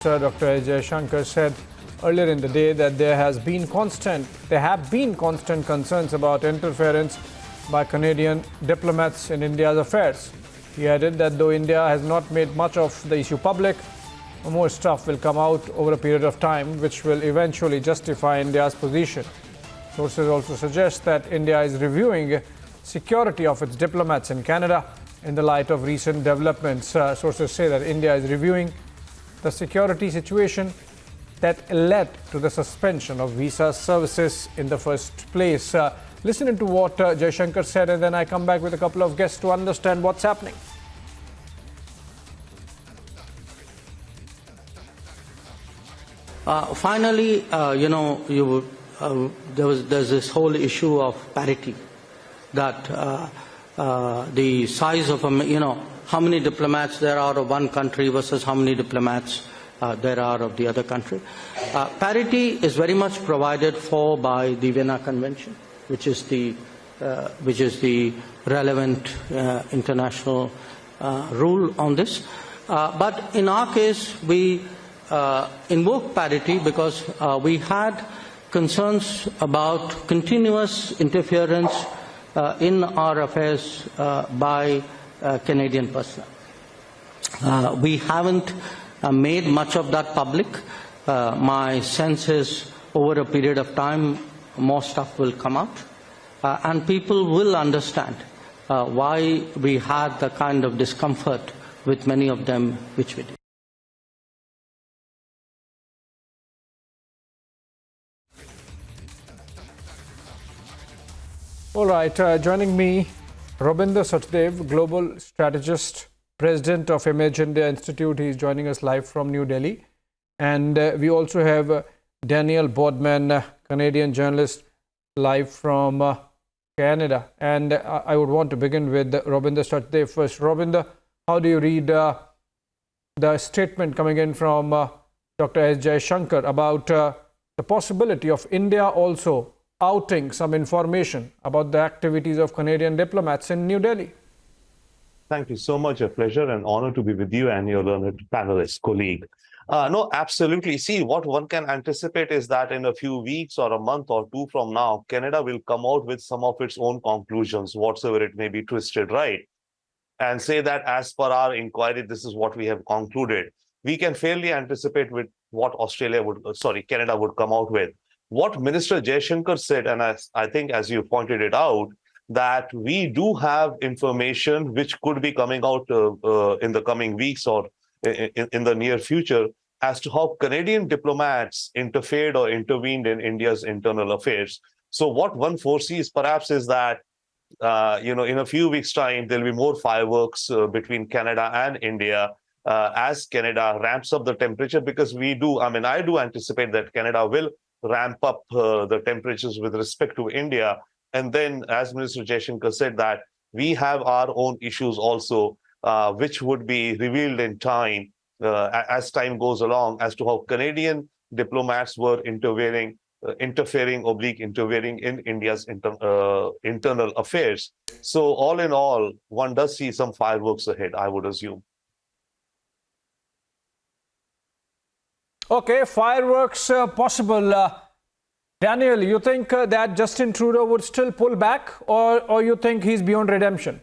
Dr. S Jaishankar said earlier in the day that there have been constant concerns about interference by Canadian diplomats in India's affairs. He added that though India has not made much of the issue public, more stuff will come out over a period of time which will eventually justify India's position. Sources also suggest that India is reviewing security of its diplomats in Canada in the light of recent developments. Sources say that India is reviewing the security situation that led to the suspension of visa services in the first place. Listen to what Jaishankar said, and then I come back with a couple of guests to understand what's happening. Finally, there's this whole issue of parity, that the size of how many diplomats there are of one country versus how many diplomats there are of the other country. Parity is very much provided for by the Vienna Convention, which is the relevant international rule on this. But in our case, we invoked parity because we had concerns about continuous interference in our affairs by Canadian personnel. We haven't made much of that public. My sense is over a period of time, more stuff will come out, and people will understand why we had the kind of discomfort with many of them which we did. All right, joining me, Robinder Sachdev, Global Strategist, President of Image India Institute. He's joining us live from New Delhi. And we also have Daniel Bodman, Canadian journalist, live from Canada. And I would want to begin with Robinder Sachdev first. Robinder, how do you read the statement coming in from Dr. S Jaishankar about the possibility of India also outing some information about the activities of Canadian diplomats in New Delhi? Thank you so much. A pleasure and honor to be with you and your learned panelist colleague. No, absolutely. See, what one can anticipate is that in a few weeks or a month or two from now, Canada will come out with some of its own conclusions, whatsoever it may be twisted, right? And say that as per our inquiry, this is what we have concluded. We can fairly anticipate with what Canada would come out with. What Minister Jaishankar said, and I think as you pointed it out, that we do have information which could be coming out in the coming weeks or in the near future as to how Canadian diplomats interfered or intervened in India's internal affairs. So what one foresees perhaps is that, in a few weeks' time, there'll be more fireworks between Canada and India as Canada ramps up the temperature, because I do anticipate that Canada will ramp up the temperatures with respect to India. And then, as Minister Jaishankar said, that we have our own issues also, which would be revealed in time as time goes along, as to how Canadian diplomats were interfering in India's internal affairs. So all in all, one does see some fireworks ahead, I would assume. Okay, fireworks possible. Daniel, you think that Justin Trudeau would still pull back, or you think he's beyond redemption?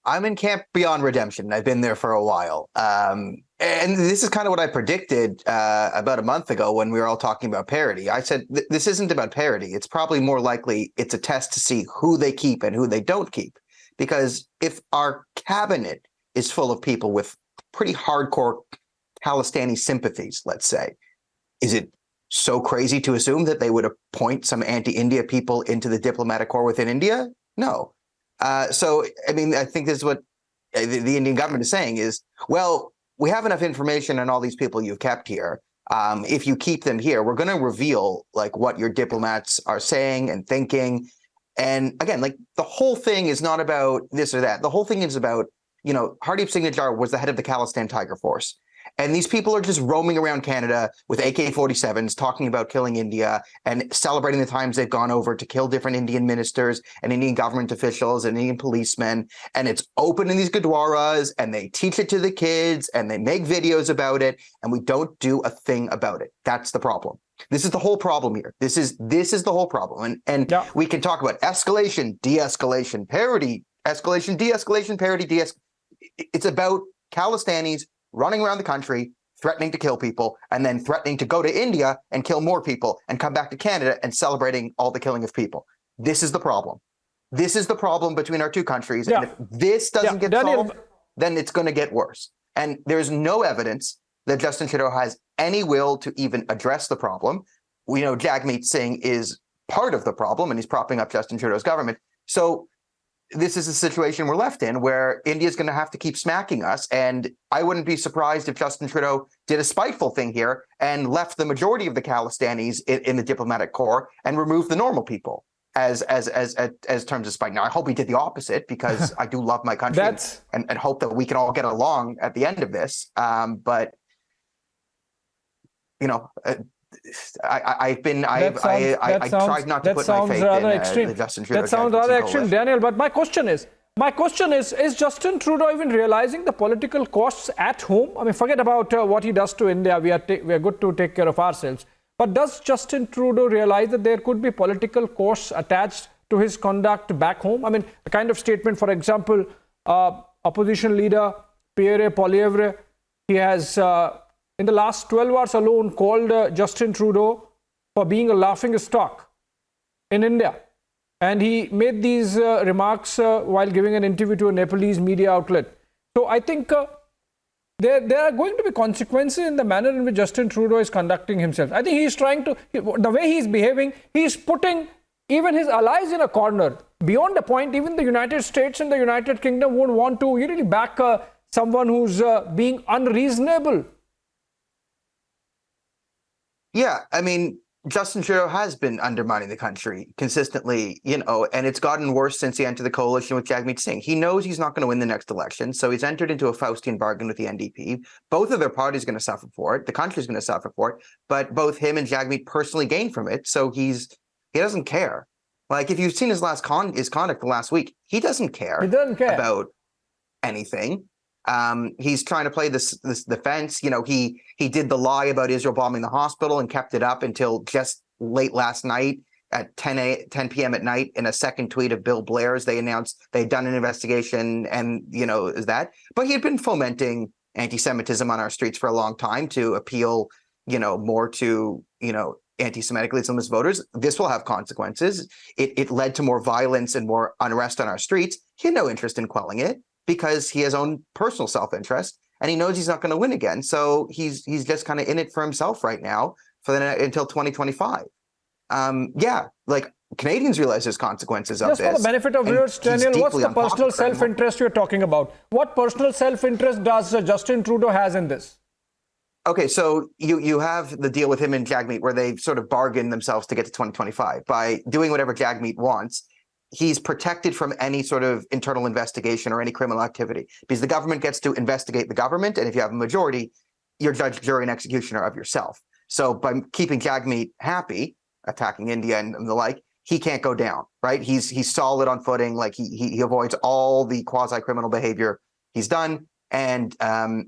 I'm in camp beyond redemption. I've been there for a while. And this is kind of what I predicted about a month ago when we were all talking about parity. I said, this isn't about parity. It's probably more likely it's a test to see who they keep and who they don't keep. Because if our cabinet is full of people with pretty hardcore Khalistani sympathies, let's say, is it so crazy to assume that they would appoint some anti-India people into the diplomatic corps within India? No. I think this is what the Indian government is saying is, well, we have enough information on all these people you've kept here. If you keep them here, we're going to reveal what your diplomats are saying and thinking. And again, the whole thing is not about this or that. The whole thing is about, Hardeep Singh Nijjar was the head of the Khalistan Tiger Force. And these people are just roaming around Canada with AK-47s, talking about killing India and celebrating the times they've gone over to kill different Indian ministers and Indian government officials and Indian policemen. And it's open in these gurdwaras, and they teach it to the kids, and they make videos about it, and we don't do a thing about it. That's the problem. This is the whole problem here. This is the whole problem. And Yeah. we can talk about escalation, de-escalation, parity, escalation, de-escalation, parity, It's about Khalistanis running around the country, threatening to kill people, and then threatening to go to India and kill more people and come back to Canada and celebrating all the killing of people. This is the problem. This is the problem between our two countries. Yeah. And if this doesn't get Daniel, solved, then it's going to get worse. And there's no evidence that Justin Trudeau has any will to even address the problem. We know Jagmeet Singh is part of the problem, and he's propping up Justin Trudeau's government. So this is a situation we're left in where India's going to have to keep smacking us. And I wouldn't be surprised if Justin Trudeau did a spiteful thing here and left the majority of the Khalistanis in the diplomatic corps and removed the normal people as terms of spite. Now, I hope he did the opposite, because I do love my country and hope that we can all get along at the end of this. But you know, I've tried not to put my faith in Justin Trudeau. That sounds rather extreme, Daniel. But my question is, Justin Trudeau even realizing the political costs at home? I mean, forget about what he does to India. We are good to take care of ourselves. But does Justin Trudeau realize that there could be political costs attached to his conduct back home? I mean, the kind of statement, for example, opposition leader Pierre Poilievre, he has in the last 12 hours alone called Justin Trudeau for being a laughing stock in India. And he made these remarks while giving an interview to a Nepalese media outlet. So I think there are going to be consequences in the manner in which Justin Trudeau is conducting himself. I think he's trying to, the way he's behaving, he's putting even his allies in a corner. Beyond the point, even the United States and the United Kingdom won't want to really back someone who's being unreasonable. Yeah, I mean, Justin Trudeau has been undermining the country consistently, you know, and it's gotten worse since he entered the coalition with Jagmeet Singh. He knows he's not going to win the next election, so he's entered into a Faustian bargain with the NDP. Both of their parties are going to suffer for it. The country's going to suffer for it, but both him and Jagmeet personally gain from it, so he doesn't care. Like, if you've seen his conduct the last week, he doesn't care. He doesn't care about anything. He's trying to play this defense. You know, he did the lie about Israel bombing the hospital and kept it up until just late last night at 10 p.m. at night. In a second tweet of Bill Blair's, they announced they'd done an investigation, and, you know, is that. But he had been fomenting anti-Semitism on our streets for a long time to appeal, you know, more to, you know, anti-Semitic Islamist voters. This will have consequences. It led to more violence and more unrest on our streets. He had no interest in quelling it, because he has own personal self-interest, and he knows he's not going to win again. So he's just kind of in it for himself right now until 2025. Yeah, like, Canadians realize there's consequences of this. Just for the benefit of viewers, Daniel, what's the personal self-interest you're talking about? What personal self-interest does Justin Trudeau has in this? Okay, so you have the deal with him and Jagmeet where they've sort of bargained themselves to get to 2025 by doing whatever Jagmeet wants. He's protected from any sort of internal investigation or any criminal activity, because the government gets to investigate the government, and if you have a majority, you're judge, jury, and executioner of yourself. So by keeping Jagmeet happy, attacking India and the like, he can't go down, right? He's solid on footing. Like, he avoids all the quasi-criminal behavior he's done. And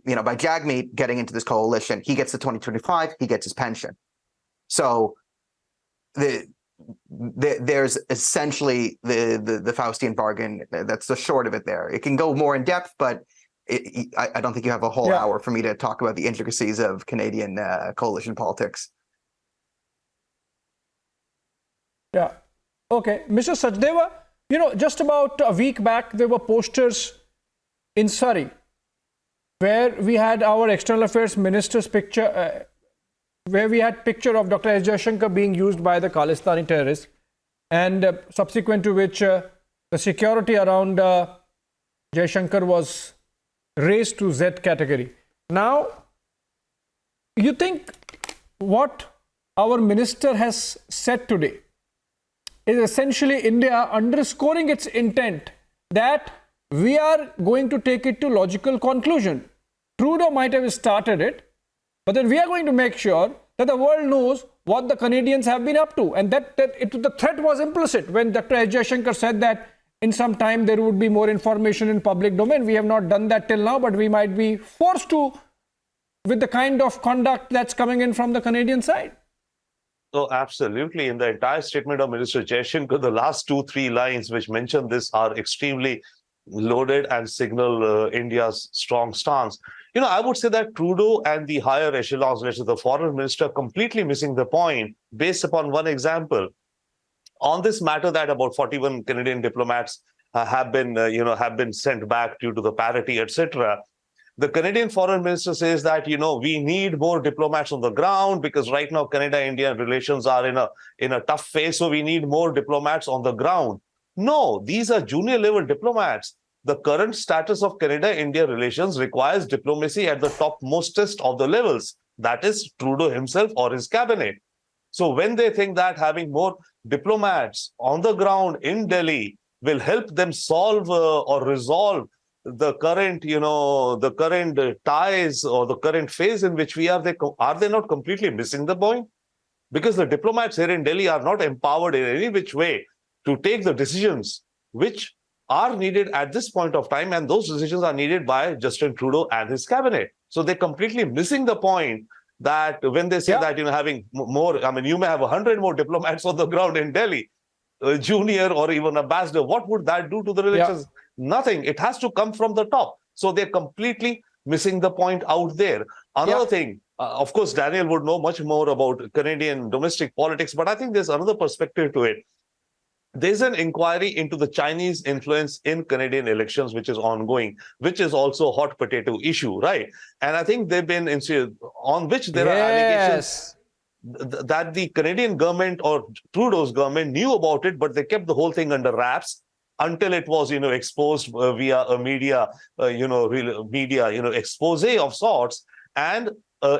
you know, by Jagmeet getting into this coalition, he gets to 2025, he gets his pension. So there's essentially the Faustian bargain. That's the short of it there. It can go more in depth, but I don't think you have a whole hour for me to talk about the intricacies of Canadian coalition politics. Yeah. Okay. Mr. Sachdeva, you know, just about a week back, there were posters in Surrey where we had our External Affairs Minister's picture, where we had picture of Dr. S Jaishankar being used by the Khalistani terrorists, and subsequent to which the security around Jaishankar was raised to Z category. Now, you think what our minister has said today is essentially India underscoring its intent that we are going to take it to logical conclusion. Trudeau might have started it, but then we are going to make sure that the world knows what the Canadians have been up to. And the threat was implicit when Dr. S Jaishankar said that in some time there would be more information in public domain. We have not done that till now, but we might be forced to with the kind of conduct that's coming in from the Canadian side. So absolutely. In the entire statement of Minister Jaishankar, the last 2-3 lines which mention this are extremely loaded and signal India's strong stance. I would say that Trudeau and the higher echelons, let's say the foreign minister, completely missing the point based upon one example. On this matter that about 41 Canadian diplomats have been sent back due to the parity, etc. The Canadian foreign minister says that, we need more diplomats on the ground because right now Canada-India relations are in a tough phase. So we need more diplomats on the ground. No, these are junior level diplomats. The current status of Canada-India relations requires diplomacy at the topmostest of the levels. That is Trudeau himself or his cabinet. So when they think that having more diplomats on the ground in Delhi will help them solve or resolve the current, the current ties or the current phase in which we are they not completely missing the point? Because the diplomats here in Delhi are not empowered in any which way to take the decisions which are needed at this point of time, and those decisions are needed by Justin Trudeau and his cabinet. So they're completely missing the point that when they say that, having more, you may have 100 more diplomats on the ground in Delhi, junior or even ambassador, what would that do to the relations? Nothing. It has to come from the top. So they're completely missing the point out there. Another thing, of course, Daniel would know much more about Canadian domestic politics, but I think there's another perspective to it. There's an inquiry into the Chinese influence in Canadian elections, which is ongoing, which is also a hot potato issue, right? And I think they've been on which there are allegations that the Canadian government or Trudeau's government knew about it, but they kept the whole thing under wraps until it was, exposed via a media expose of sorts, and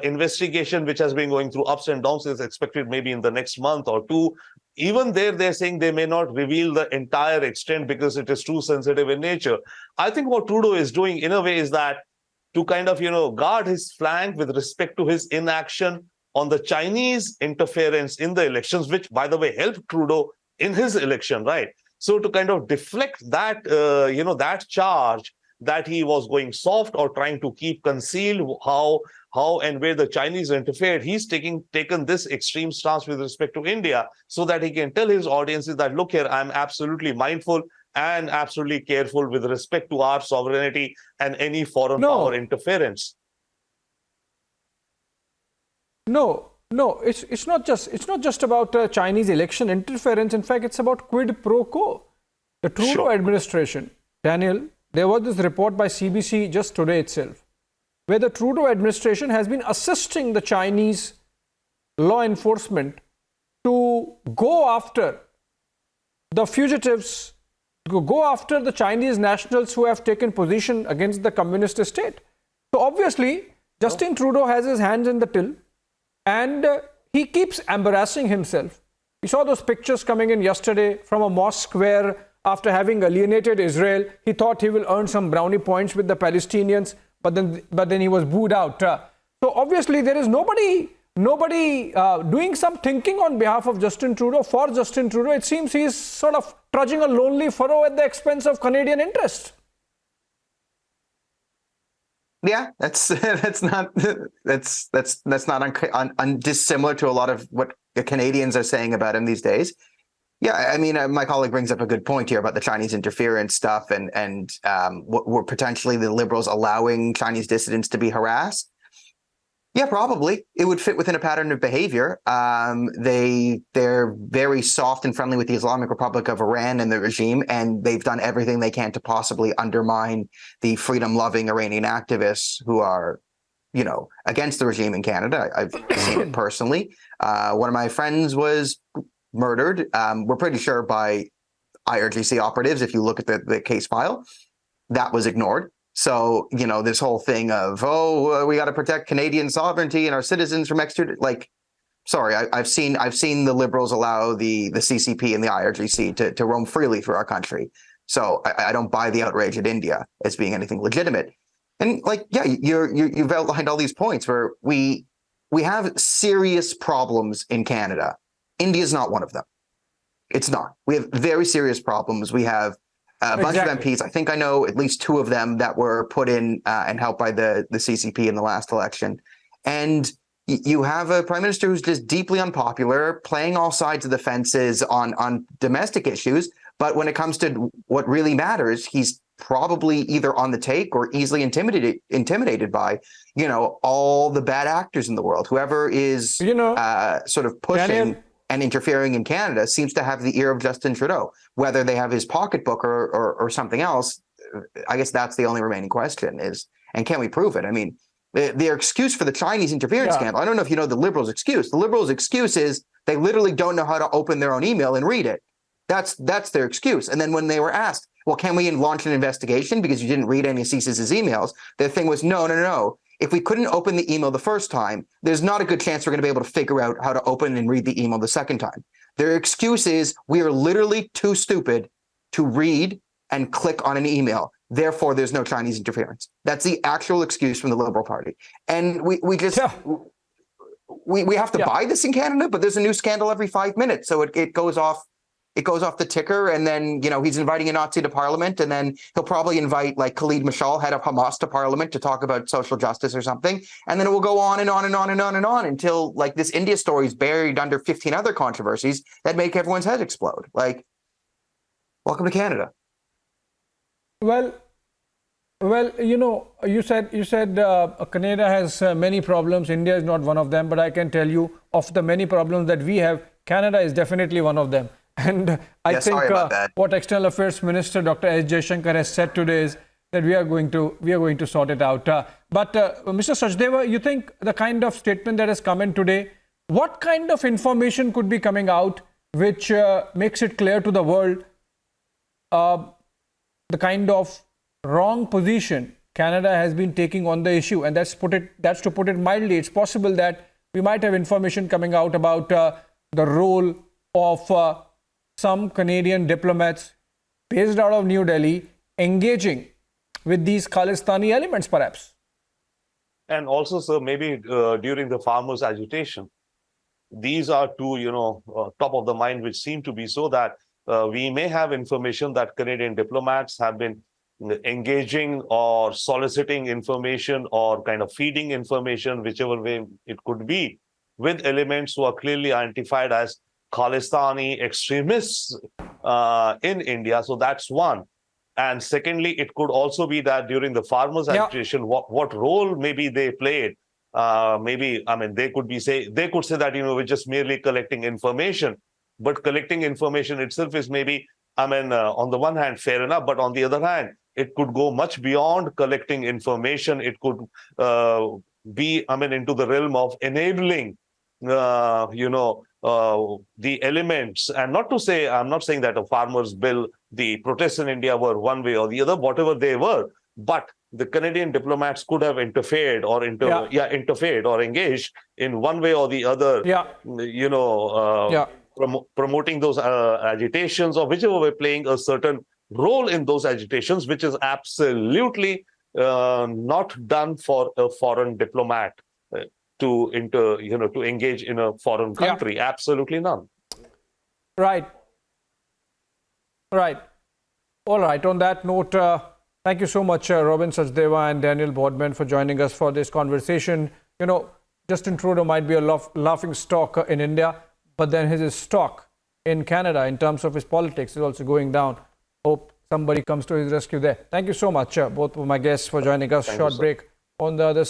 investigation which has been going through ups and downs is expected maybe in the next month or two. Even there, they're saying they may not reveal the entire extent because it is too sensitive in nature. I think what Trudeau is doing in a way is that to kind of, guard his flank with respect to his inaction on the Chinese interference in the elections, which, by the way, helped Trudeau in his election, right? So to kind of deflect that, that charge that he was going soft or trying to keep concealed how and where the Chinese interfered, he's taken this extreme stance with respect to India so that he can tell his audiences that, look here, I'm absolutely mindful and absolutely careful with respect to our sovereignty and any foreign power interference. No, it's not just about Chinese election interference. In fact, it's about quid pro quo. The Trudeau administration, Daniel, there was this report by CBC just today itself, where the Trudeau administration has been assisting the Chinese law enforcement to go after the fugitives, to go after the Chinese nationals who have taken position against the communist state. So obviously, Justin Trudeau has his hands in the till, and he keeps embarrassing himself. We saw those pictures coming in yesterday from a mosque where, after having alienated Israel, he thought he will earn some brownie points with the Palestinians, but then he was booed out. So obviously there is nobody doing some thinking on behalf of Justin Trudeau, for Justin Trudeau. It seems he's sort of trudging a lonely furrow at the expense of Canadian interest. Yeah, that's not dissimilar to a lot of what the Canadians are saying about him these days. Yeah, I mean, my colleague brings up a good point here about the Chinese interference stuff and were potentially the Liberals allowing Chinese dissidents to be harassed. Yeah, probably. It would fit within a pattern of behavior. They're very soft and friendly with the Islamic Republic of Iran and the regime, and they've done everything they can to possibly undermine the freedom-loving Iranian activists who are, against the regime in Canada. I've seen it personally. One of my friends was murdered. We're pretty sure by IRGC operatives. If you look at the case file, that was ignored. So, this whole thing of, we got to protect Canadian sovereignty and our citizens from extradition. Sorry, I've seen the Liberals allow the CCP and the IRGC to roam freely through our country. So I don't buy the outrage at India as being anything legitimate. And like, yeah, you've outlined all these points where we have serious problems in Canada. India is not one of them. It's not. We have very serious problems. We have a bunch of MPs. I think I know at least 2 of them that were put in and helped by the CCP in the last election. And you have a prime minister who's just deeply unpopular, playing all sides of the fences on domestic issues. But when it comes to what really matters, he's probably either on the take or easily intimidated by, all the bad actors in the world. Whoever is, sort of pushing and interfering in Canada seems to have the ear of Justin Trudeau. Whether they have his pocketbook or something else, I guess that's the only remaining question is, and can we prove it? I mean, their excuse for the Chinese interference scandal, I don't know if you know the Liberals' excuse. The Liberals' excuse is they literally don't know how to open their own email and read it. That's their excuse. And then when they were asked, well, can we launch an investigation because you didn't read any of CSIS's emails? Their thing was, no. If we couldn't open the email the first time, there's not a good chance we're going to be able to figure out how to open and read the email the second time. Their excuse is we are literally too stupid to read and click on an email. Therefore, there's no Chinese interference. That's the actual excuse from the Liberal Party. And we just we have to buy this in Canada, but there's a new scandal every 5 minutes. So it goes off. It goes off the ticker, and then, he's inviting a Nazi to parliament, and then he'll probably invite like Khalid Mashal, head of Hamas, to parliament to talk about social justice or something. And then it will go on and on and on and on and on until like this India story is buried under 15 other controversies that make everyone's head explode. Like, welcome to Canada. Well, you said Canada has many problems. India is not one of them, but I can tell you of the many problems that we have, Canada is definitely one of them. And I think what External Affairs Minister Dr. S Jaishankar has said today is that we are going to sort it out. But Mr. Sachdeva, you think the kind of statement that has come in today, what kind of information could be coming out which makes it clear to the world the kind of wrong position Canada has been taking on the issue? And that's to put it mildly. It's possible that we might have information coming out about the role of some Canadian diplomats based out of New Delhi engaging with these Khalistani elements, perhaps. And also, sir, maybe during the farmers' agitation, these are 2, top of the mind, which seem to be so that we may have information that Canadian diplomats have been engaging or soliciting information or kind of feeding information, whichever way it could be, with elements who are clearly identified as Khalistani extremists in India. So that's one. And secondly, it could also be that during the farmers' agitation, what role maybe they played. They could say that, we're just merely collecting information. But collecting information itself is maybe, on the one hand, fair enough. But on the other hand, it could go much beyond collecting information. It could be, into the realm of enabling, the elements. And not to say, I'm not saying that a farmers' bill, the protests in India were one way or the other, whatever they were. But the Canadian diplomats could have interfered or engaged in one way or the other, promoting those agitations or whichever way, playing a certain role in those agitations, which is absolutely not done for a foreign diplomat to engage in a foreign country. Absolutely none. Right. All right. On that note, thank you so much, Robin Sachdeva and Daniel Boardman, for joining us for this conversation. Justin Trudeau might be a laughing stock in India, but then his stock in Canada in terms of his politics is also going down. Hope somebody comes to his rescue there. Thank you so much, both of my guests, for joining us. Short break on the other side.